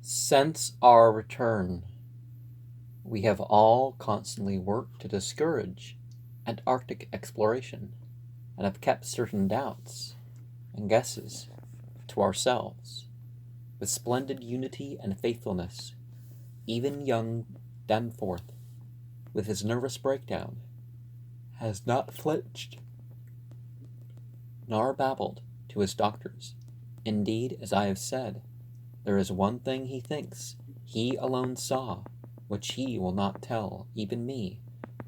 Since our return, we have all constantly worked to discourage Antarctic exploration and have kept certain doubts and guesses to ourselves. With splendid unity and faithfulness, even young Danforth, with his nervous breakdown, has not flinched nor babbled to his doctors. Indeed, as I have said, there is one thing he thinks he alone saw, which he will not tell even me,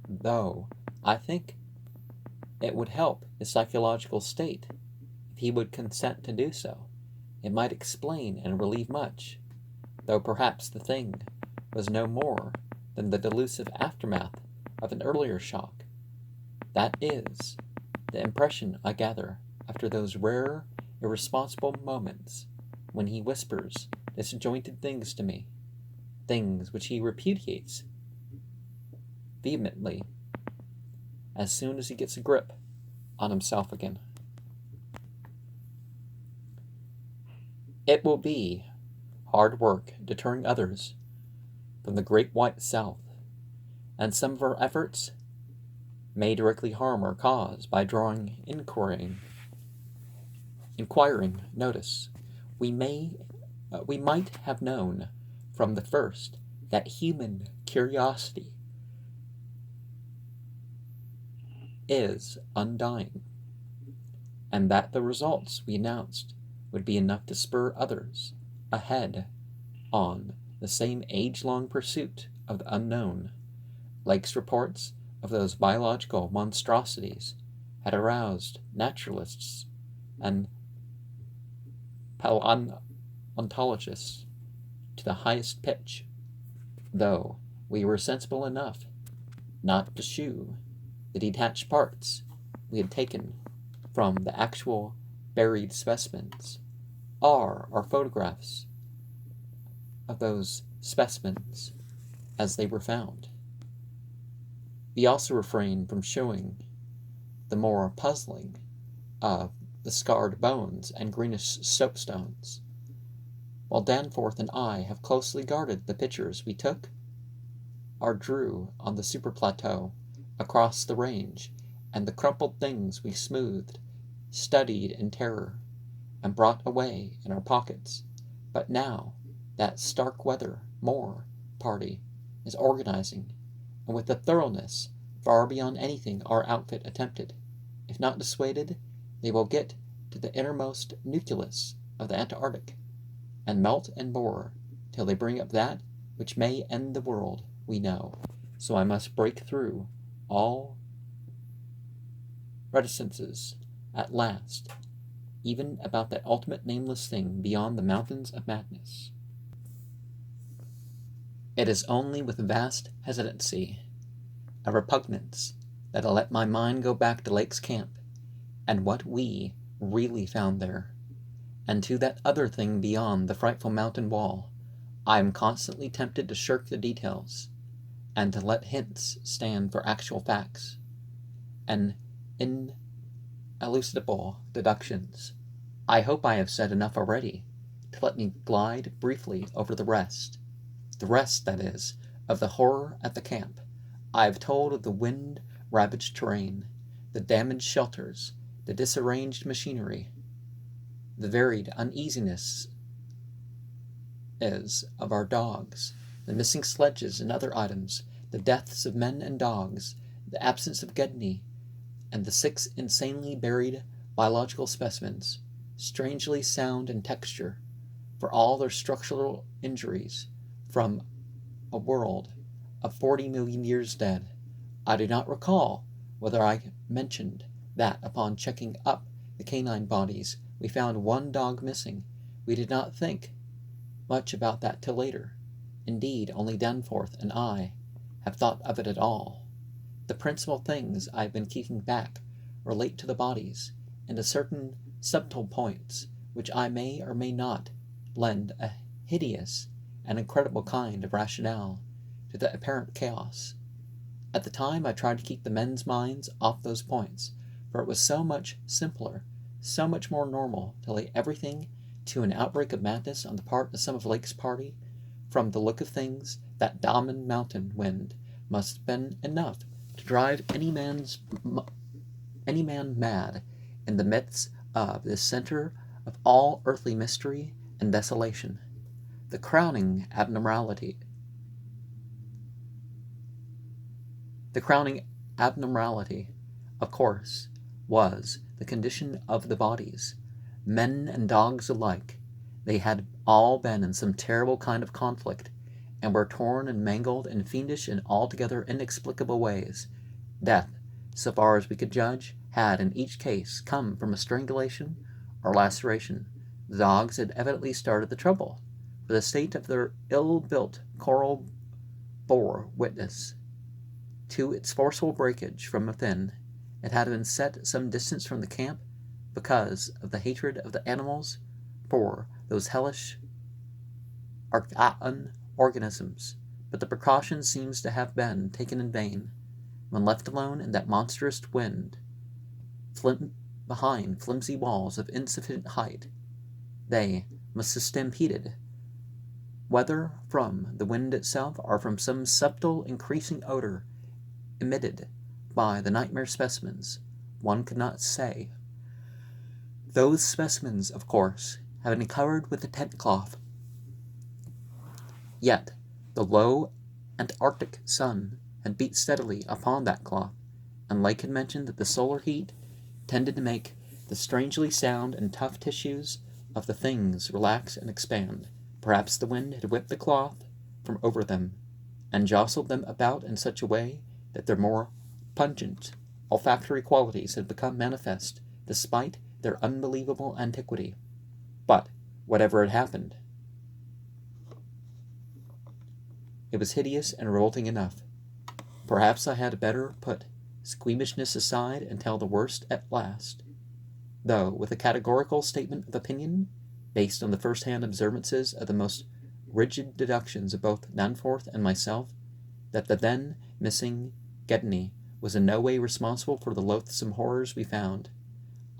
though I think it would help his psychological state if he would consent to do so. It might explain and relieve much, though perhaps the thing was no more than the delusive aftermath of an earlier shock. That is, the impression I gather after those rare, irresponsible moments when he whispers disjointed things to me, things which he repudiates vehemently as soon as he gets a grip on himself again. It will be hard work deterring others from the great white South, and some of our efforts may directly harm our cause by drawing inquiring notice. We might have known from the first that human curiosity is undying, and that the results we announced would be enough to spur others ahead on the same age-long pursuit of the unknown. Lake's reports of those biological monstrosities had aroused naturalists and paleontologists to the highest pitch, though we were sensible enough not to shew the detached parts we had taken from the actual buried specimens, or our photographs of those specimens as they were found. We also refrained from showing the more puzzling of the scarred bones and greenish soapstones, while Danforth and I have closely guarded the pictures we took or drew on the super plateau across the range, and the crumpled things we smoothed, studied in terror, and brought away in our pockets. But now that stark weather Moore party is organizing, and with a thoroughness far beyond anything our outfit attempted. If not dissuaded, they will get to the innermost nucleus of the Antarctic, and melt and bore till they bring up that which may end the world we know. So I must break through all reticences at last, even about that ultimate nameless thing beyond the mountains of madness. It is only with vast hesitancy, a repugnance, that I let my mind go back to Lake's camp, and what we really found there, and to that other thing beyond the frightful mountain wall. I am constantly tempted to shirk the details, and to let hints stand for actual facts, and inelucidable deductions. I hope I have said enough already to let me glide briefly over the rest, that is, of the horror at the camp. I have told of the wind-ravaged terrain, the damaged shelters, the disarranged machinery, the varied uneasinesses of our dogs, the missing sledges and other items, the deaths of men and dogs, the absence of Gedney, and the 6 insanely buried biological specimens, strangely sound in texture, for all their structural injuries, from a world of 40 million years dead. I do not recall whether I mentioned that upon checking up the canine bodies we found one dog missing. We did not think much about that till later. Indeed, only Danforth and I have thought of it at all. The principal things I have been keeping back relate to the bodies, and to certain subtle points which I may or may not lend a hideous and incredible kind of rationale to the apparent chaos. At the time I tried to keep the men's minds off those points, for it was so much simpler, so much more normal to lay everything to an outbreak of madness on the part of some of Lake's party from the look of things, that Daman mountain wind must have been enough to drive any man mad in the midst of this center of all earthly mystery and desolation. The crowning abnormality, of course, was the condition of the bodies. Men and dogs alike, they had all been in some terrible kind of conflict, and were torn and mangled in fiendish and altogether inexplicable ways. Death, so far as we could judge, had in each case come from a strangulation or laceration. The dogs had evidently started the trouble, for the state of their ill-built coral bore witness to its forceful breakage from within. It had been set some distance from the camp because of the hatred of the animals for those hellish archaean organisms, but the precaution seems to have been taken in vain. When left alone in that monstrous wind, behind flimsy walls of insufficient height, they must have stampeded, whether from the wind itself or from some subtle increasing odor emitted by the nightmare specimens, one could not say. Those specimens, of course, had been covered with a tent cloth. Yet the low Antarctic sun had beat steadily upon that cloth, and Lake had mentioned that the solar heat tended to make the strangely sound and tough tissues of the things relax and expand. Perhaps the wind had whipped the cloth from over them, and jostled them about in such a way that their more pungent olfactory qualities had become manifest, despite their unbelievable antiquity. But, whatever had happened, it was hideous and revolting enough. Perhaps I had better put squeamishness aside and tell the worst at last, though with a categorical statement of opinion, based on the first-hand observances of the most rigid deductions of both Danforth and myself, that the then missing Gedney was in no way responsible for the loathsome horrors we found.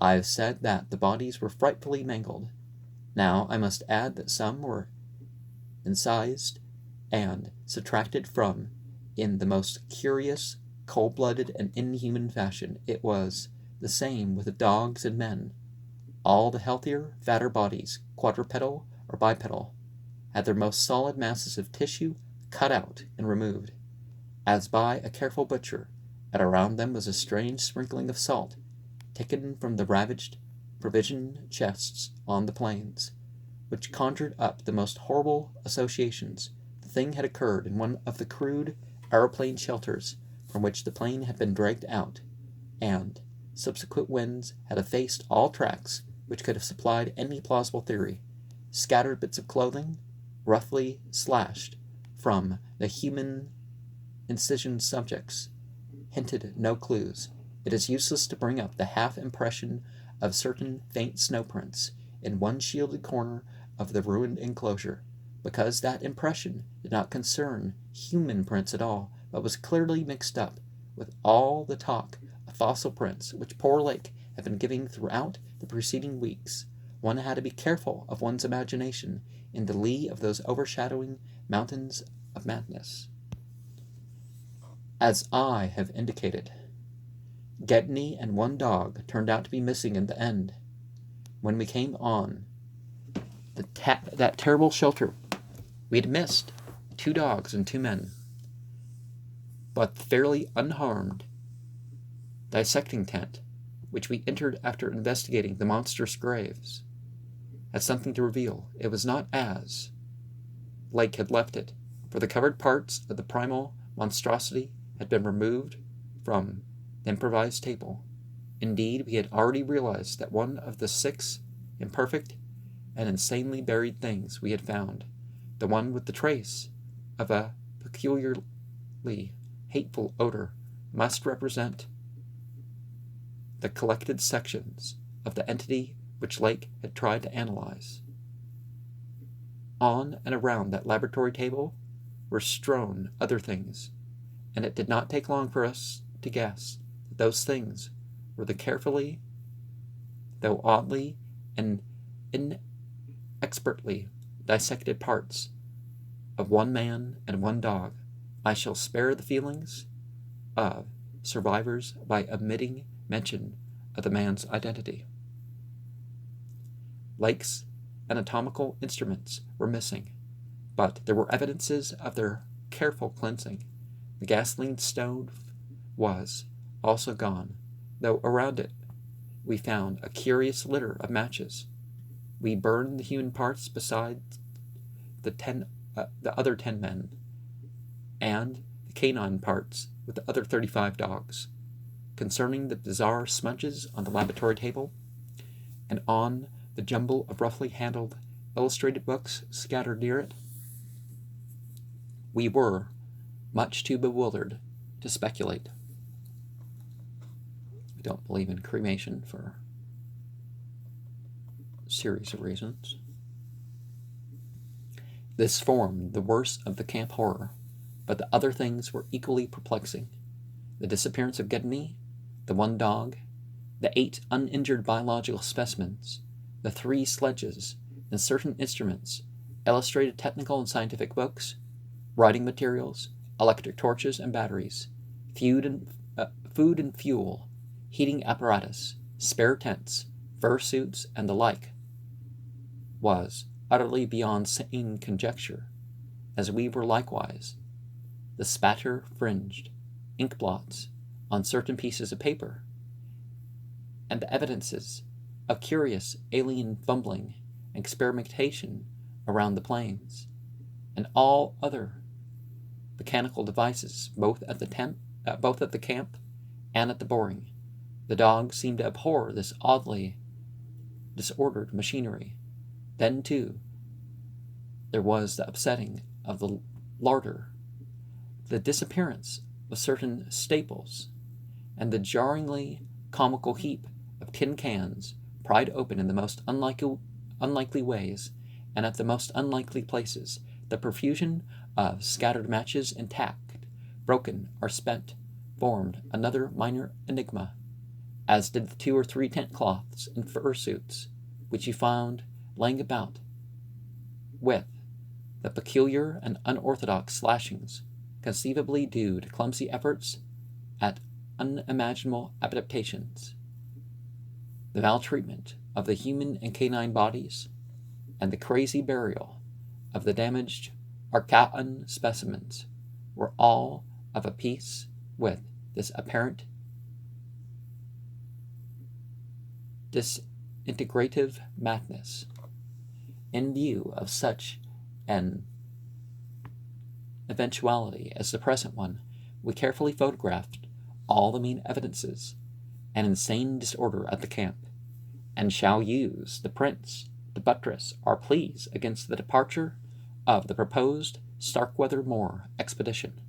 I have said that the bodies were frightfully mangled. Now I must add that some were incised and subtracted from in the most curious, cold-blooded, and inhuman fashion. It was the same with the dogs and men. All the healthier, fatter bodies, quadrupedal or bipedal, had their most solid masses of tissue cut out and removed, as by a careful butcher, and around them was a strange sprinkling of salt, taken from the ravaged provision chests on the plains, which conjured up the most horrible associations. The thing had occurred in one of the crude aeroplane shelters from which the plane had been dragged out, and subsequent winds had effaced all tracks which could have supplied any plausible theory. Scattered bits of clothing, roughly slashed from the human incision subjects, hinted no clues. It is useless to bring up the half-impression of certain faint snow-prints in one shielded corner of the ruined enclosure, because that impression did not concern human prints at all, but was clearly mixed up with all the talk of fossil prints which poor Lake had been giving throughout the preceding weeks. One had to be careful of one's imagination in the lee of those overshadowing mountains of madness. As I have indicated, Gedney and one dog turned out to be missing in the end. When we came on that terrible shelter, we had missed 2 dogs and 2 men, but the fairly unharmed dissecting tent, which we entered after investigating the monstrous graves, had something to reveal. It was not as Lake had left it, for the covered parts of the primal monstrosity had been removed from the improvised table. Indeed, we had already realized that one of the 6 imperfect and insanely buried things we had found, the one with the trace of a peculiarly hateful odor, must represent the collected sections of the entity which Lake had tried to analyze. On and around that laboratory table were strewn other things, and it did not take long for us to guess that those things were the carefully, though oddly and inexpertly dissected parts of one man and one dog, I shall spare the feelings of survivors by omitting mention of the man's identity. Lake's anatomical instruments were missing, but there were evidences of their careful cleansing. The gasoline stove was also gone, though around it we found a curious litter of matches. We burned the human parts beside the other 10 men, and the canine parts with the other 35 dogs. Concerning the bizarre smudges on the laboratory table, and on the jumble of roughly handled illustrated books scattered near it, we were much too bewildered to speculate. I don't believe in cremation for a series of reasons. This formed the worst of the camp horror, but the other things were equally perplexing. The disappearance of Gedney, the one dog, the 8 uninjured biological specimens, the 3 sledges, and certain instruments, illustrated technical and scientific books, writing materials, electric torches and batteries, food and fuel, heating apparatus, spare tents, fur suits, and the like, was utterly beyond sane conjecture, as we were likewise. The spatter-fringed ink blots on certain pieces of paper, and the evidences of curious alien fumbling and experimentation around the planes, and all other mechanical devices, both at the camp and at the boring. The dogs seemed to abhor this oddly disordered machinery. Then, too, there was the upsetting of the larder, the disappearance of certain staples, and the jarringly comical heap of tin cans pried open in the most unlikely ways and at the most unlikely places. The profusion of scattered matches intact, broken, or spent formed another minor enigma, as did the 2 or 3 tent cloths and fur suits which you found laying about, with the peculiar and unorthodox slashings conceivably due to clumsy efforts at unimaginable adaptations. The maltreatment of the human and canine bodies, and the crazy burial of the damaged Archaean specimens were all of a piece with this apparent disintegrative madness. In view of such an eventuality as the present one, we carefully photographed all the main evidences and insane disorder at the camp, and shall use the prints to buttress our pleas against the departure of the proposed Starkweather Moor expedition.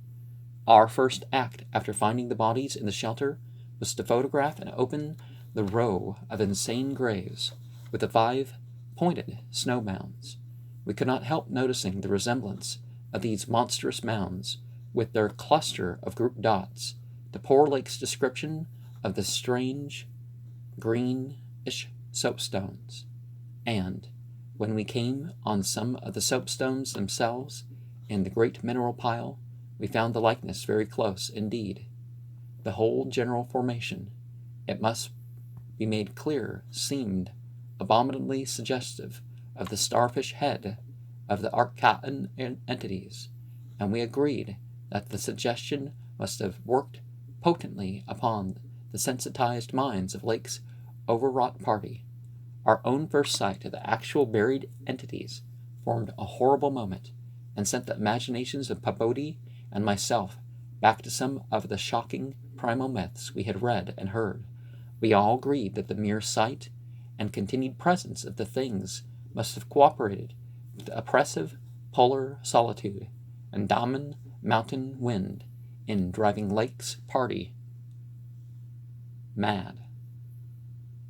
Our first act after finding the bodies in the shelter was to photograph and open the row of insane graves with the 5 pointed snow mounds. We could not help noticing the resemblance of these monstrous mounds with their cluster of grouped dots to poor Lake's description of the strange greenish soapstones, and when we came on some of the soapstones themselves in the great mineral pile, we found the likeness very close indeed. The whole general formation, it must be made clear, seemed abominably suggestive of the starfish head of the Archaean entities, and we agreed that the suggestion must have worked potently upon the sensitized minds of Lake's overwrought party. Our own first sight of the actual buried entities formed a horrible moment, and sent the imaginations of Pabodie and myself back to some of the shocking primal myths we had read and heard. We all agreed that the mere sight and continued presence of the things must have cooperated with the oppressive polar solitude and Daman mountain wind in driving Lake's party mad.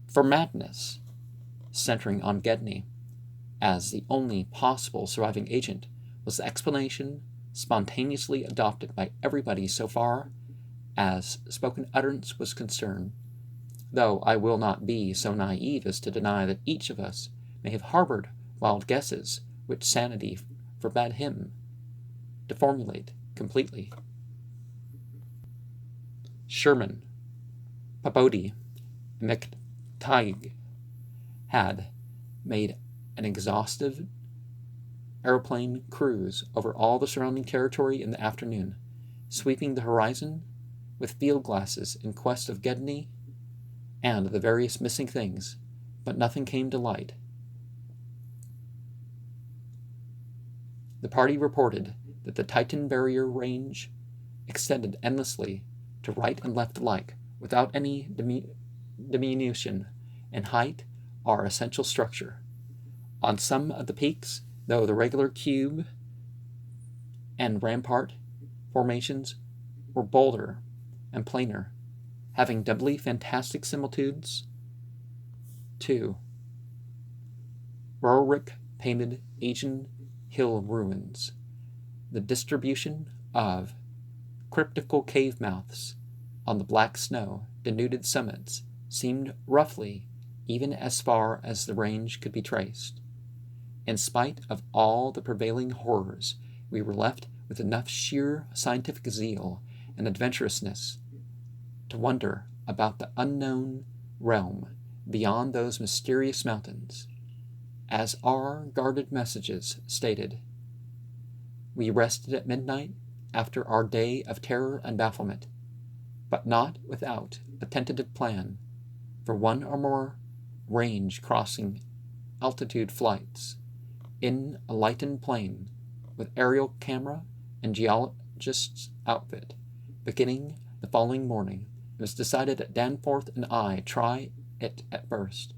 For madness, centering on Gedney as the only possible surviving agent, was the explanation spontaneously adopted by everybody so far as spoken utterance was concerned, though I will not be so naive as to deny that each of us may have harbored wild guesses which sanity forbade him to formulate completely. Sherman, Pabodie, and McTighe had made an exhaustive aeroplane cruise over all the surrounding territory in the afternoon, sweeping the horizon with field glasses in quest of Gedney and the various missing things, but nothing came to light. The party reported that the Titan barrier range extended endlessly to right and left alike, without any diminution in height or essential structure. On some of the peaks, though, the regular cube and rampart formations were bolder and plainer, having doubly fantastic similitudes to Roerich-painted Asian hill ruins. The distribution of cryptical cave mouths on the black snow denuded summits seemed roughly even as far as the range could be traced. In spite of all the prevailing horrors, we were left with enough sheer scientific zeal and adventurousness to wonder about the unknown realm beyond those mysterious mountains. As our guarded messages stated, we rested at midnight after our day of terror and bafflement, but not without a tentative plan for one or more range-crossing altitude flights in a lightened plane with aerial camera and geologist's outfit. Beginning the following morning, it was decided that Danforth and I try it at first,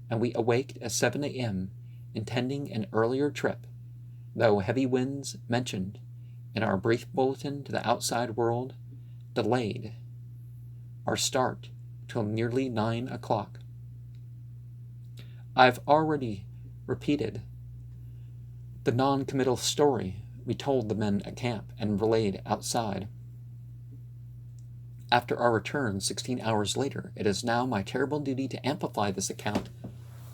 and we awaked at 7 a.m., intending an earlier trip, though heavy winds mentioned in our brief bulletin to the outside world delayed our start till nearly 9 o'clock. I've already repeated the non-committal story we told the men at camp and relayed outside. After our return 16 hours later, it is now my terrible duty to amplify this account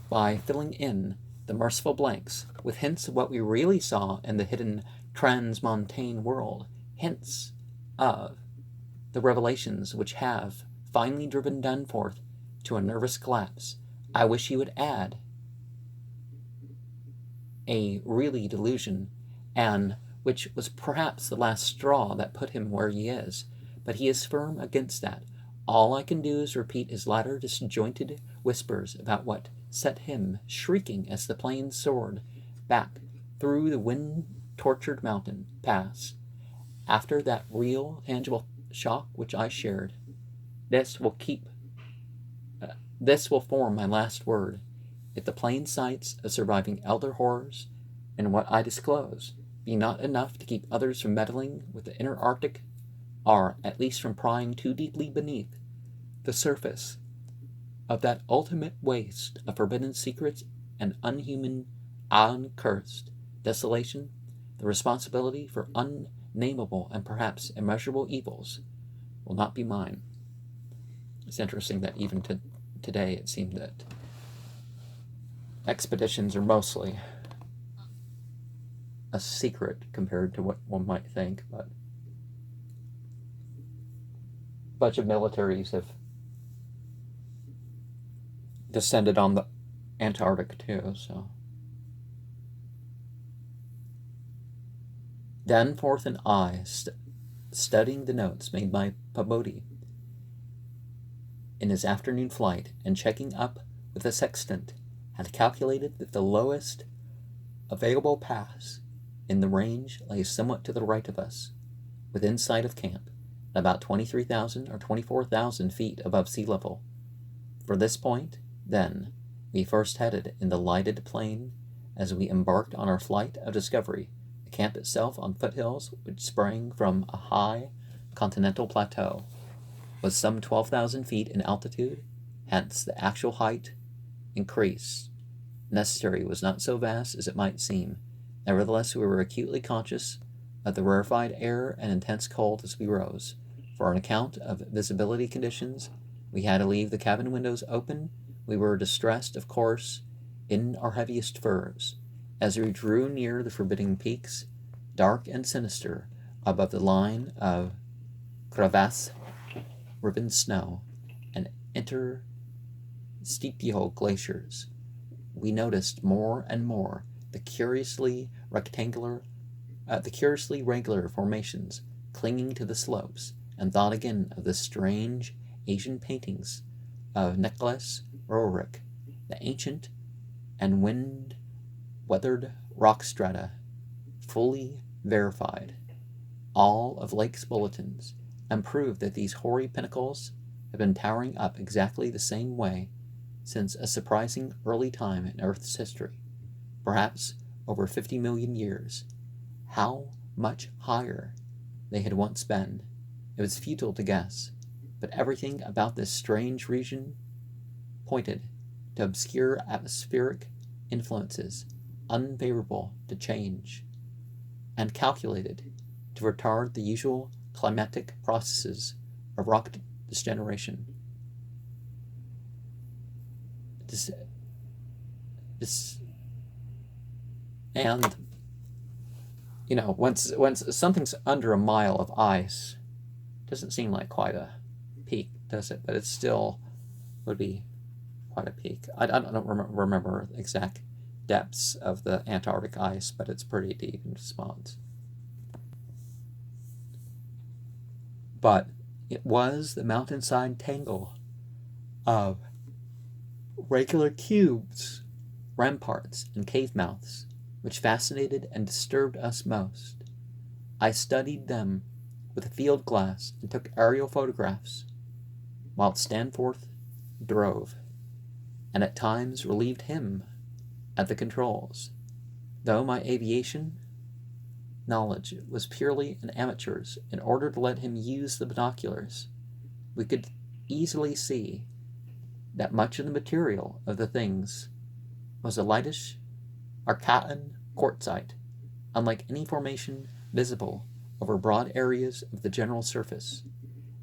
by filling in the merciful blanks with hints of what we really saw in the hidden transmontane world, hints of the revelations which have finally driven Danforth to a nervous collapse. I wish he would add a really delusion, and which was perhaps the last straw that put him where he is, but he is firm against that. All I can do is repeat his latter disjointed whispers about what set him shrieking as the plane soared back through the wind-tortured mountain pass. After that real, tangible shock which I shared, this will form my last word. If the plain sights of surviving elder horrors and what I disclose be not enough to keep others from meddling with the inner Arctic, or at least from prying too deeply beneath the surface of that ultimate waste of forbidden secrets and unhuman, uncursed desolation, the responsibility for unnameable and perhaps immeasurable evils will not be mine. It's interesting that even today it seemed that expeditions are mostly a secret compared to what one might think, but a bunch of militaries have descended on the Antarctic too, so. Danforth and I, studying the notes made by Pabodie in his afternoon flight and checking up with the sextant, had calculated that the lowest available pass in the range lay somewhat to the right of us, within sight of camp, at about 23,000 or 24,000 feet above sea level. For this point, then, we first headed in the lighted plain as we embarked on our flight of discovery, the camp itself on foothills which sprang from a high continental plateau, was some 12,000 feet in altitude, hence the actual height increase necessary was not so vast as it might seem. Nevertheless, we were acutely conscious of the rarefied air and intense cold as we rose. For an account of visibility conditions, we had to leave the cabin windows open. We were distressed, of course, in our heaviest furs. As we drew near the forbidding peaks, dark and sinister above the line of crevasse-riven snow and interstitial glaciers, we noticed more and more the curiously regular formations clinging to the slopes, and thought again of the strange Asian paintings of Nicholas Roerich, the ancient and wind-weathered rock strata, fully verified all of Lake's bulletins, and proved that these hoary pinnacles have been towering up exactly the same way since a surprising early time in Earth's history, perhaps over 50 million years. How much higher they had once been, it was futile to guess, but everything about this strange region pointed to obscure atmospheric influences unfavorable to change, and calculated to retard the usual climatic processes of rock degeneration. And once something's under a mile of ice, doesn't seem like quite a peak, does it? But it still would be quite a peak. I don't remember exact depths of the Antarctic ice, but it's pretty deep in spots. But it was the mountainside tangle of regular cubes, ramparts, and cave mouths which fascinated and disturbed us most. I studied them with a field glass and took aerial photographs, while Stanforth drove, and at times relieved him at the controls. Though my aviation knowledge was purely an amateur's, in order to let him use the binoculars, we could easily see that much of the material of the things was a lightish Arcatan quartzite, unlike any formation visible over broad areas of the general surface,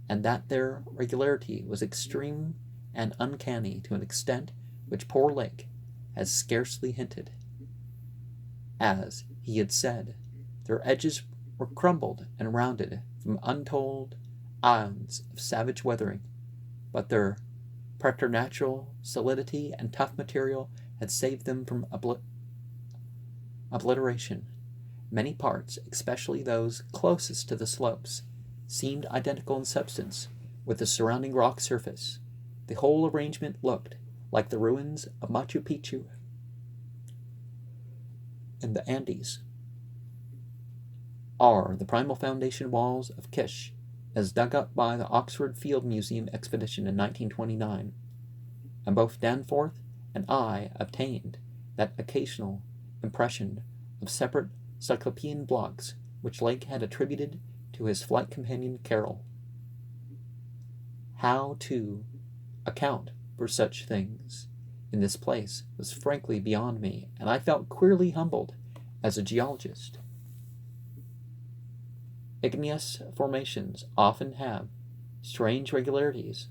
and that their regularity was extreme and uncanny to an extent which poor Lake has scarcely hinted. As he had said, their edges were crumbled and rounded from untold ions of savage weathering, but their preternatural solidity and tough material had saved them from obliteration. Many parts, especially those closest to the slopes, seemed identical in substance with the surrounding rock surface. The whole arrangement looked like the ruins of Machu Picchu in the Andes, or the primal foundation walls of Kish, as dug up by the Oxford Field Museum expedition in 1929, and both Danforth and I obtained that occasional impression of separate cyclopean blocks which Lake had attributed to his flight companion Carroll. How to account for such things in this place was frankly beyond me, and I felt queerly humbled as a geologist. Igneous formations often have strange regularities,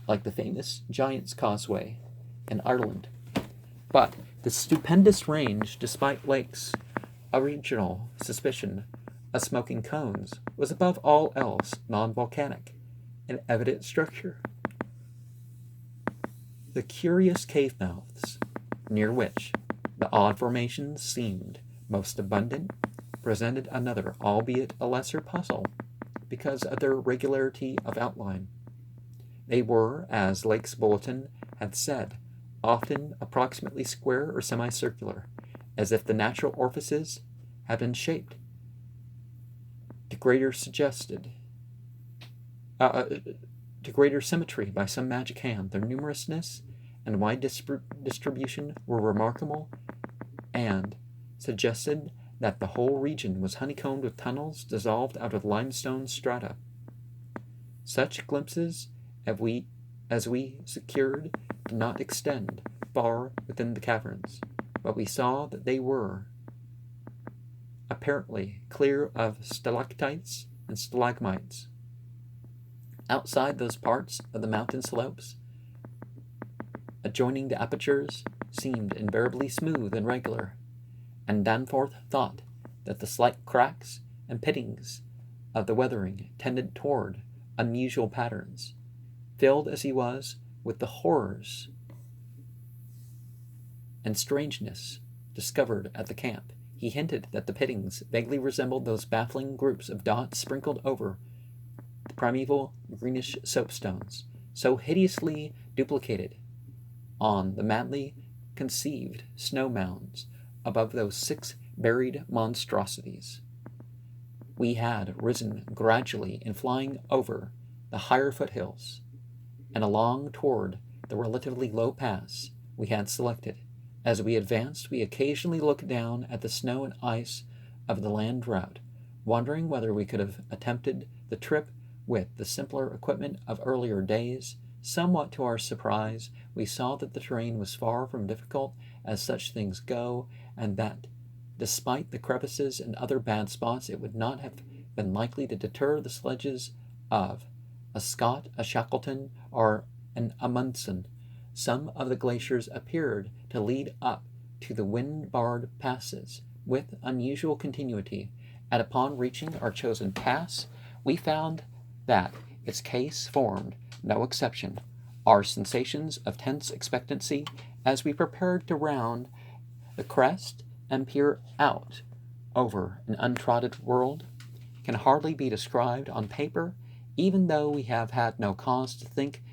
like the famous Giant's Causeway in Ireland. But the stupendous range, despite Lake's original suspicion of smoking cones, was above all else non-volcanic in evident structure. The curious cave mouths, near which the odd formations seemed most abundant, presented another, albeit a lesser puzzle, because of their regularity of outline. They were, as Lake's bulletin had said, often approximately square or semicircular, as if the natural orifices had been shaped to greater symmetry by some magic hand. Their numerousness and wide distribution were remarkable, and suggested that the whole region was honeycombed with tunnels dissolved out of limestone strata. Such glimpses as we secured did not extend far within the caverns, but we saw that they were apparently clear of stalactites and stalagmites. Outside those parts of the mountain slopes adjoining the apertures seemed invariably smooth and regular, and Danforth thought that the slight cracks and pittings of the weathering tended toward unusual patterns. Filled as he was with the horrors and strangeness discovered at the camp, he hinted that the pittings vaguely resembled those baffling groups of dots sprinkled over the primeval greenish soapstones, so hideously duplicated on the madly conceived snow mounds above those 6 buried monstrosities. We had risen gradually in flying over the higher foothills and along toward the relatively low pass we had selected. As we advanced, we occasionally looked down at the snow and ice of the land route, wondering whether we could have attempted the trip with the simpler equipment of earlier days. Somewhat to our surprise, we saw that the terrain was far from difficult as such things go, and that, despite the crevices and other bad spots, it would not have been likely to deter the sledges of a Scott, a Shackleton, or an Amundsen. Some of the glaciers appeared to lead up to the wind-barred passes with unusual continuity, and upon reaching our chosen pass, we found that its case formed no exception. Our sensations of tense expectancy as we prepared to round the crest and peer out over an untrodden world can hardly be described on paper, even though we have had no cause to think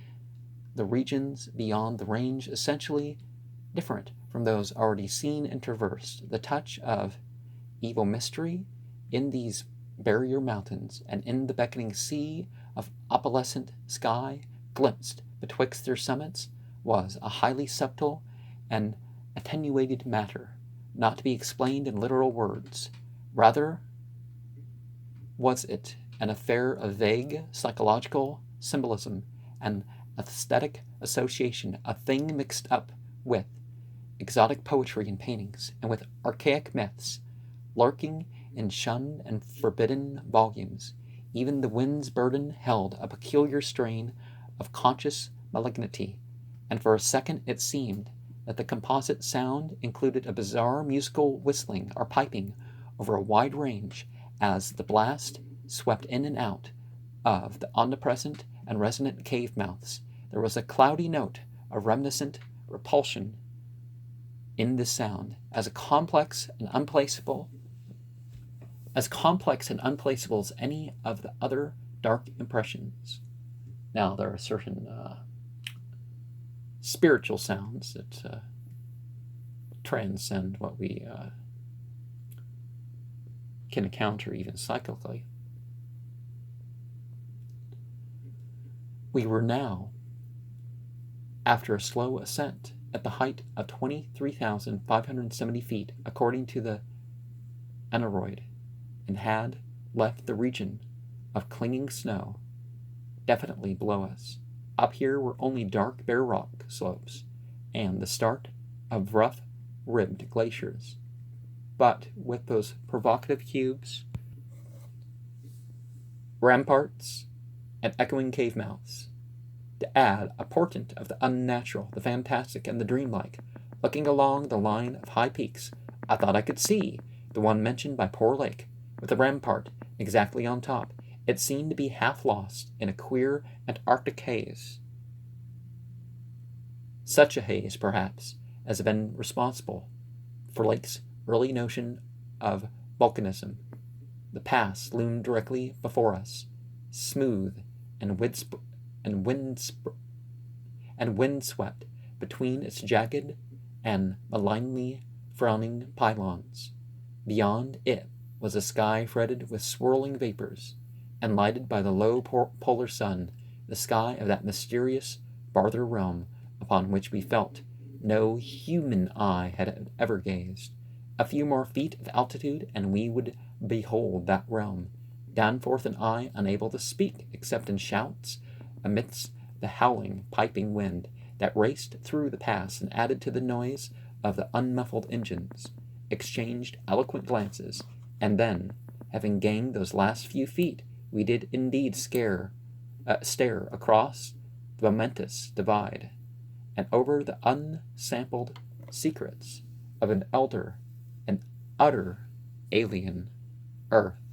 the regions beyond the range essentially different from those already seen and traversed. The touch of evil mystery in these barrier mountains and in the beckoning sea of opalescent sky glimpsed betwixt their summits was a highly subtle and attenuated matter, not to be explained in literal words. Rather was it an affair of vague psychological symbolism and aesthetic association, a thing mixed up with exotic poetry and paintings, and with archaic myths, lurking in shunned and forbidden volumes. Even the wind's burden held a peculiar strain of conscious malignity, and for a second it seemed that the composite sound included a bizarre musical whistling or piping over a wide range as the blast swept in and out of the omnipresent and resonant cave mouths. There was a cloudy note of reminiscent repulsion in this sound, as complex and unplaceable as any of the other dark impressions. Now, there are certain spiritual sounds that transcend what we can encounter even cyclically. We were now, after a slow ascent, at the height of 23,570 feet, according to the aneroid, and had left the region of clinging snow definitely below us. Up here were only dark, bare rock slopes, and the start of rough-ribbed glaciers. But with those provocative cubes, ramparts, and echoing cave mouths, to add a portent of the unnatural, the fantastic, and the dreamlike, looking along the line of high peaks, I thought I could see the one mentioned by poor Lake, with the rampart exactly on top. It seemed to be half lost in a queer Antarctic haze. Such a haze, perhaps, as had been responsible for Lake's early notion of volcanism. The pass loomed directly before us, smooth and windswept between its jagged and malignly frowning pylons. Beyond it was a sky fretted with swirling vapors, and lighted by the low polar sun, the sky of that mysterious farther realm upon which we felt no human eye had ever gazed. A few more feet of altitude, and we would behold that realm. Danforth and I, unable to speak except in shouts, amidst the howling, piping wind that raced through the pass and added to the noise of the unmuffled engines, exchanged eloquent glances, and then, having gained those last few feet, we did indeed stare across the momentous divide, and over the unsampled secrets of an utter alien Earth.